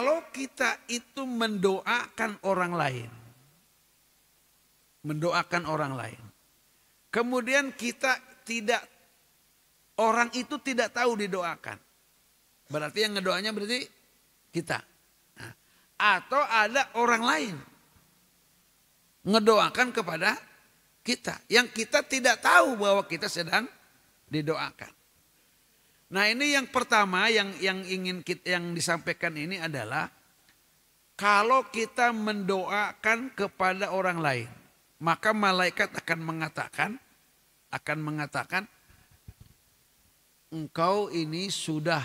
kalau kita itu mendoakan orang lain, kemudian orang itu tidak tahu didoakan, berarti yang ngedoanya berarti kita. Nah, atau ada orang lain ngedoakan kepada kita yang kita tidak tahu bahwa kita sedang didoakan. Nah, ini yang pertama yang disampaikan ini adalah kalau kita mendoakan kepada orang lain, maka malaikat akan mengatakan engkau ini sudah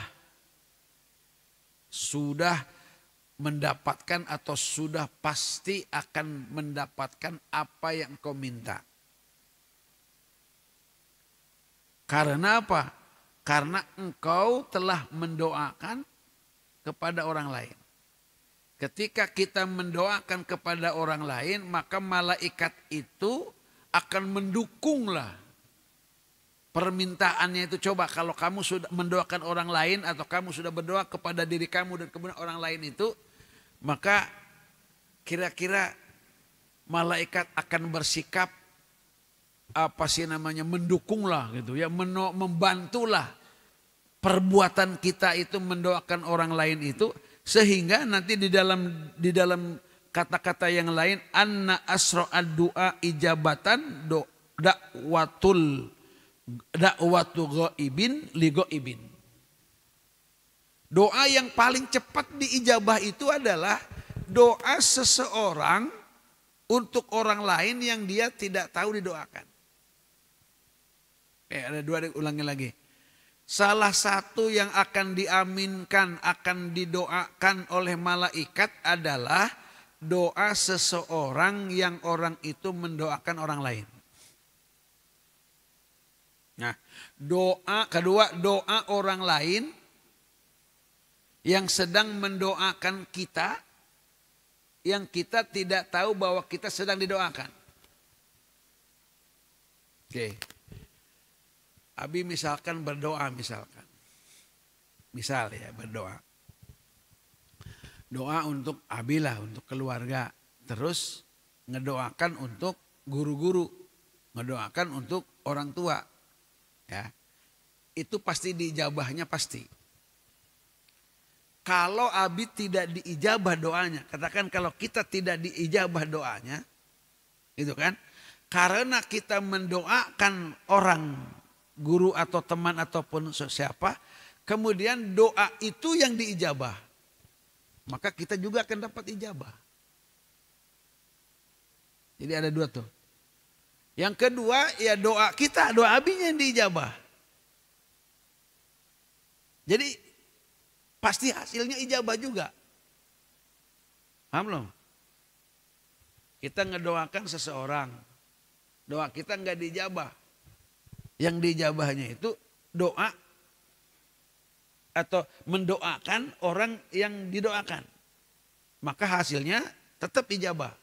mendapatkan atau sudah pasti akan mendapatkan apa yang kau minta. Karena apa? Karena engkau telah mendoakan kepada orang lain. Ketika kita mendoakan kepada orang lain, maka malaikat itu akan mendukunglah permintaannya itu. Coba kalau kamu sudah mendoakan orang lain atau kamu sudah berdoa kepada diri kamu dan kemudian orang lain itu, maka kira-kira malaikat akan bersikap mendukunglah gitu ya, membantulah perbuatan kita itu mendoakan orang lain itu, sehingga nanti di dalam kata-kata yang lain anna asra'ad du'a ijabatan da'watu ghaibin li ghaibin. Doa yang paling cepat diijabah itu adalah doa seseorang untuk orang lain yang dia tidak tahu didoakan. Ada dua, ulangi lagi. Salah satu yang akan diaminkan, akan didoakan oleh malaikat adalah doa seseorang yang orang itu mendoakan orang lain. Nah, kedua doa orang lain yang sedang mendoakan kita, yang kita tidak tahu bahwa kita sedang didoakan. Oke. Abi misalkan berdoa misal ya berdoa. Doa untuk Abi lah, untuk keluarga. Terus ngedoakan untuk guru-guru, ngedoakan untuk orang tua. Ya. Itu pasti diijabahnya pasti. Kalau Abi tidak diijabah doanya, katakan kalau kita tidak diijabah doanya, itu kan, karena kita mendoakan orang, guru atau teman ataupun siapa, kemudian doa itu yang diijabah, maka kita juga akan dapat ijabah. Jadi ada dua tuh. Yang kedua ya doa kita, doa Abinya yang diijabah. Jadi pasti hasilnya ijabah juga. Paham belum? Kita ngedoakan seseorang, doa kita nggak diijabah. Yang diijabahnya itu doa atau mendoakan orang yang didoakan. Maka hasilnya tetap ijabah.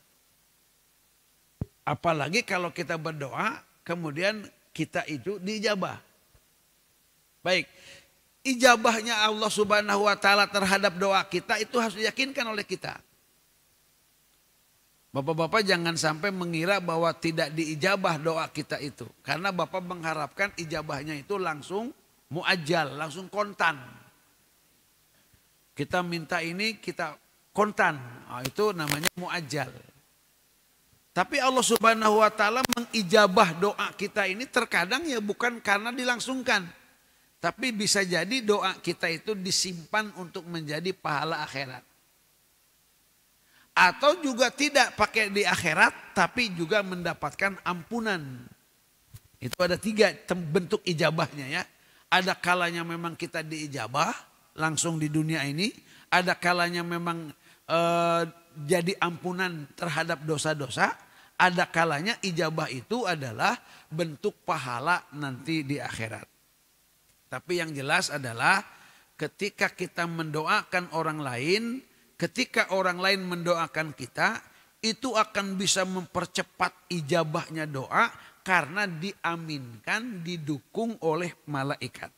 Apalagi kalau kita berdoa kemudian kita itu diijabah. Baik. Ijabahnya Allah Subhanahu wa taala terhadap doa kita itu harus diyakinkan oleh kita. Bapak-bapak jangan sampai mengira bahwa tidak diijabah doa kita itu. Karena Bapak mengharapkan ijabahnya itu langsung muajjal, langsung kontan. Kita minta ini kita kontan, itu namanya muajjal. Tapi Allah Subhanahu wa taala mengijabah doa kita ini terkadang ya bukan karena dilangsungkan. Tapi bisa jadi doa kita itu disimpan untuk menjadi pahala akhirat. Atau juga tidak pakai di akhirat tapi juga mendapatkan ampunan. Itu ada 3 bentuk ijabahnya ya. Ada kalanya memang kita diijabah langsung di dunia ini. Ada kalanya memang jadi ampunan terhadap dosa-dosa. Ada kalanya ijabah itu adalah bentuk pahala nanti di akhirat. Tapi yang jelas adalah ketika kita mendoakan orang lain, ketika orang lain mendoakan kita, itu akan bisa mempercepat ijabahnya doa karena diaminkan, didukung oleh malaikat.